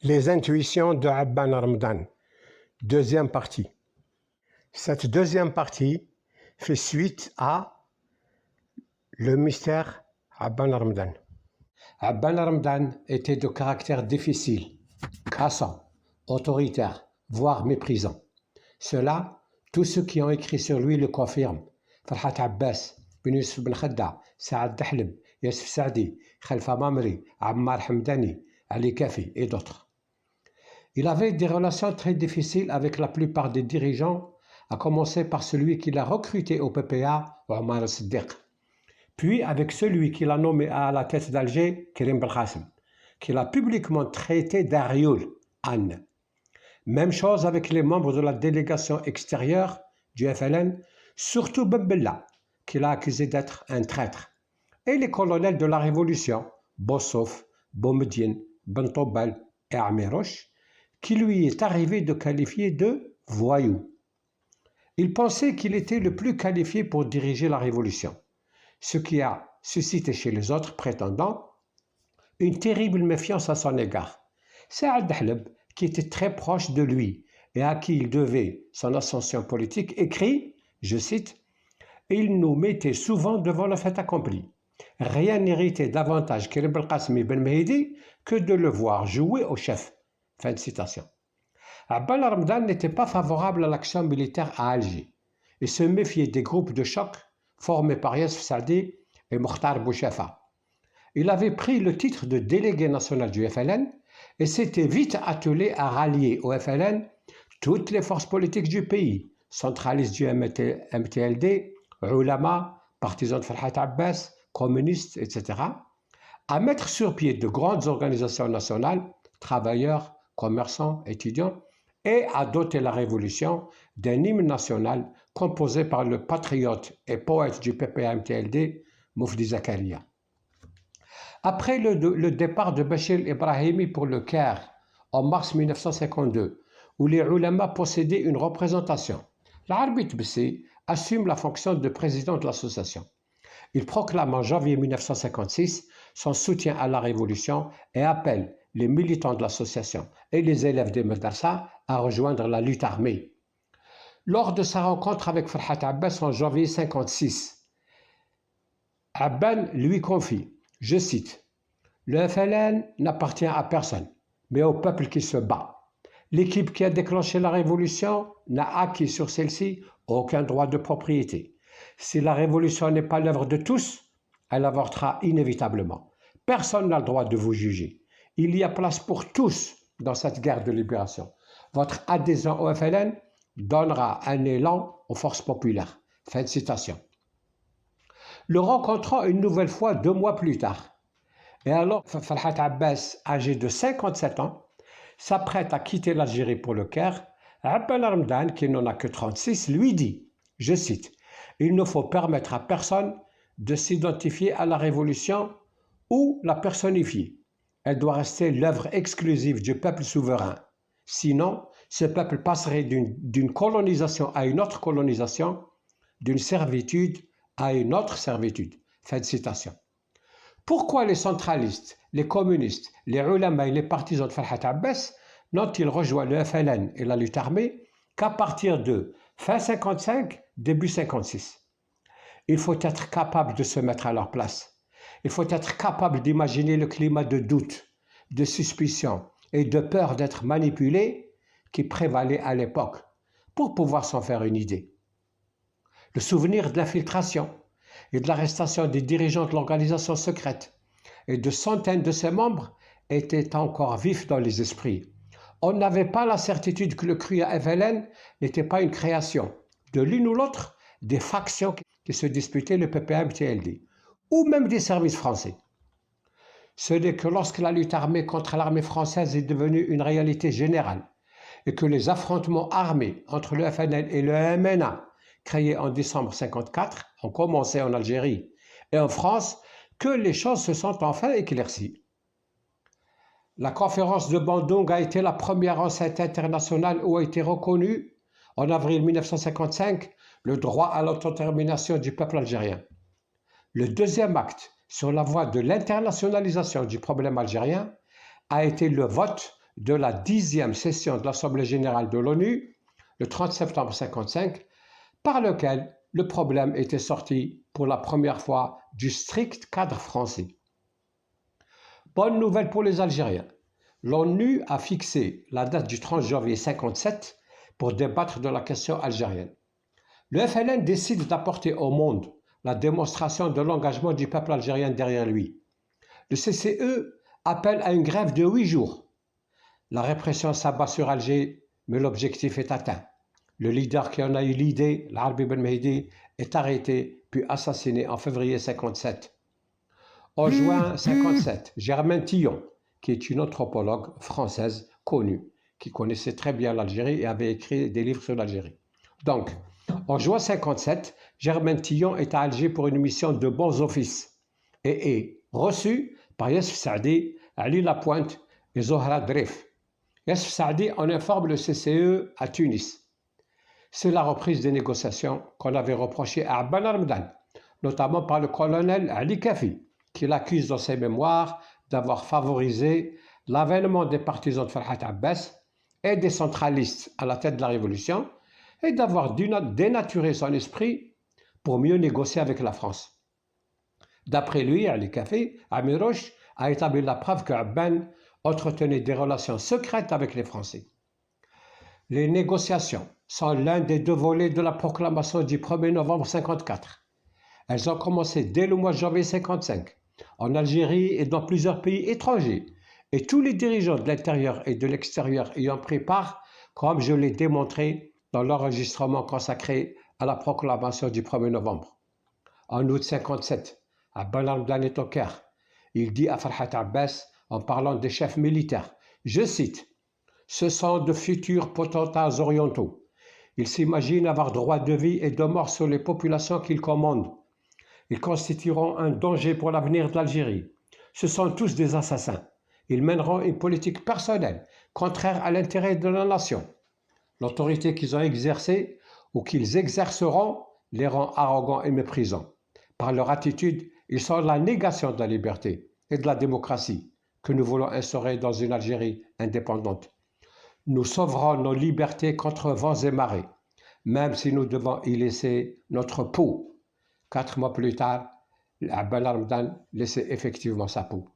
Les intuitions de Abban Ramadan, deuxième partie. Cette deuxième partie fait suite à le mystère Abban Ramadan. Abban Ramadan était de caractère difficile, cassant, autoritaire, voire méprisant. Cela, tous ceux qui ont écrit sur lui le confirment. Farhat Abbas, Ben Youssef Ben Khadda, Saad Dahleb, Youssef Saadi, Khalfa Mamri, Ammar Hamdani, Ali Kafi et d'autres. Il avait des relations très difficiles avec la plupart des dirigeants, à commencer par celui qui l'a recruté au PPA, Omar Siddiq, puis avec celui qui l'a nommé à la tête d'Alger, Karim Belkacem, qui l'a publiquement traité d'Arioul, Anne. Même chose avec les membres de la délégation extérieure du FLN, surtout Ben Bella, qui l'a accusé d'être un traître, et les colonels de la Révolution, Bossof, Boumediene, Ben Tobel et Amiroche, qui lui est arrivé de qualifier de voyou. Il pensait qu'il était le plus qualifié pour diriger la révolution, ce qui a suscité chez les autres prétendants une terrible méfiance à son égard. Saad Dahleb, qui était très proche de lui et à qui il devait son ascension politique, écrit, je cite, « Il nous mettait souvent devant le fait accompli. Rien n'irritait davantage Karim Belkacem Ben Mehdi que de le voir jouer au chef. » Fin de citation. Abban Ramadan n'était pas favorable à l'action militaire à Alger et se méfiait des groupes de choc formés par Youssef Saadi et Mokhtar Bouchefa. Il avait pris le titre de délégué national du FLN et s'était vite attelé à rallier au FLN toutes les forces politiques du pays, centralistes du MTLD, ulama, partisans de Farhat Abbas, communistes, etc., à mettre sur pied de grandes organisations nationales, travailleurs, commerçants, étudiants, et à doter la révolution d'un hymne national composé par le patriote et poète du PPA-MTLD, Moufdi Zakaria. Après le départ de Bachir Ibrahimi pour le Caire en mars 1952, où les ulama possédaient une représentation, l'Arbi Tbessi assume la fonction de président de l'association. Il proclame en janvier 1956 son soutien à la révolution et appelle les militants de l'association et les élèves des madrasa à rejoindre la lutte armée. Lors de sa rencontre avec Farhat Abbas en janvier 1956, Abban lui confie, je cite, « Le FLN n'appartient à personne, mais au peuple qui se bat. L'équipe qui a déclenché la révolution n'a acquis sur celle-ci aucun droit de propriété. Si la révolution n'est pas l'œuvre de tous, elle avortera inévitablement. Personne n'a le droit de vous juger. Il y a place pour tous dans cette guerre de libération. Votre adhésion au FLN donnera un élan aux forces populaires. » Fin de citation. Le rencontrant une nouvelle fois 2 mois plus tard, et alors Farhat Abbas, âgé de 57 ans, s'apprête à quitter l'Algérie pour le Caire, Abban Ramadan, qui n'en a que 36, lui dit, je cite, « Il ne faut permettre à personne de s'identifier à la révolution ou la personnifier. Elle doit rester l'œuvre exclusive du peuple souverain. Sinon, ce peuple passerait d'une colonisation à une autre colonisation, d'une servitude à une autre servitude. » Fin de citation. Pourquoi les centralistes, les communistes, les ulama et les partisans de Farhat Abbas n'ont-ils rejoint le FLN et la lutte armée qu'à partir de fin 55, début 56? Il faut être capable de se mettre à leur place. Il faut être capable d'imaginer le climat de doute, de suspicion et de peur d'être manipulé qui prévalait à l'époque pour pouvoir s'en faire une idée. Le souvenir de l'infiltration et de l'arrestation des dirigeants de l'organisation secrète et de centaines de ses membres était encore vif dans les esprits. On n'avait pas la certitude que le CRUA FLN n'était pas une création de l'une ou l'autre des factions qui se disputaient le PPA-MTLD ou même des services français. Ce n'est que lorsque la lutte armée contre l'armée française est devenue une réalité générale et que les affrontements armés entre le FNL et le MNA, créés en décembre 1954, ont commencé en Algérie et en France, que les choses se sont enfin éclaircies. La conférence de Bandung a été la première enceinte internationale où a été reconnu, en avril 1955, le droit à l'autodétermination du peuple algérien. Le deuxième acte sur la voie de l'internationalisation du problème algérien a été le vote de la 10e session de l'Assemblée générale de l'ONU, le 30 septembre 1955, par lequel le problème était sorti pour la première fois du strict cadre français. Bonne nouvelle pour les Algériens. L'ONU a fixé la date du 30 janvier 1957 pour débattre de la question algérienne. Le FLN décide d'apporter au monde la démonstration de l'engagement du peuple algérien derrière lui. Le CCE appelle à une grève de 8 jours. La répression s'abat sur Alger, mais l'objectif est atteint. Le leader qui en a eu l'idée, l'Arbi Ben Mehdi, est arrêté puis assassiné en février 1957. En juin 1957, Germaine Tillon, qui est une anthropologue française connue, qui connaissait très bien l'Algérie et avait écrit des livres sur l'Algérie. Donc, en juin 1957, Germaine Tillon est à Alger pour une mission de bons offices et est reçue par Youssef Saadi, Ali Lapointe et Zohra Drif. Youssef Saadi en informe le CCE à Tunis. C'est la reprise des négociations qu'on avait reprochées à Abban Armdan, notamment par le colonel Ali Kafi, qui l'accuse dans ses mémoires d'avoir favorisé l'avènement des partisans de Farhat Abbas et des centralistes à la tête de la révolution et d'avoir dénaturé son esprit pour mieux négocier avec la France. D'après lui, Ali Kafi, Amiroche a établi la preuve que Abban entretenait des relations secrètes avec les Français. Les négociations sont l'un des deux volets de la proclamation du 1er novembre 1954. Elles ont commencé dès le mois de janvier 1955, en Algérie et dans plusieurs pays étrangers, et tous les dirigeants de l'intérieur et de l'extérieur ayant pris part, comme je l'ai démontré dans l'enregistrement consacré à la proclamation du 1er novembre. En août 1957, Abban Armdan est au Caire. Il dit à Farhat Abbas, en parlant des chefs militaires, je cite, « Ce sont de futurs potentats orientaux. Ils s'imaginent avoir droit de vie et de mort sur les populations qu'ils commandent. Ils constitueront un danger pour l'avenir de l'Algérie. Ce sont tous des assassins. Ils mèneront une politique personnelle, contraire à l'intérêt de la nation. L'autorité qu'ils ont exercée ou qu'ils exerceront les rend arrogants et méprisants. Par leur attitude, ils sont la négation de la liberté et de la démocratie que nous voulons instaurer dans une Algérie indépendante. Nous sauverons nos libertés contre vents et marées, même si nous devons y laisser notre peau. 4 mois plus tard, Abban Armdan laissait effectivement sa peau.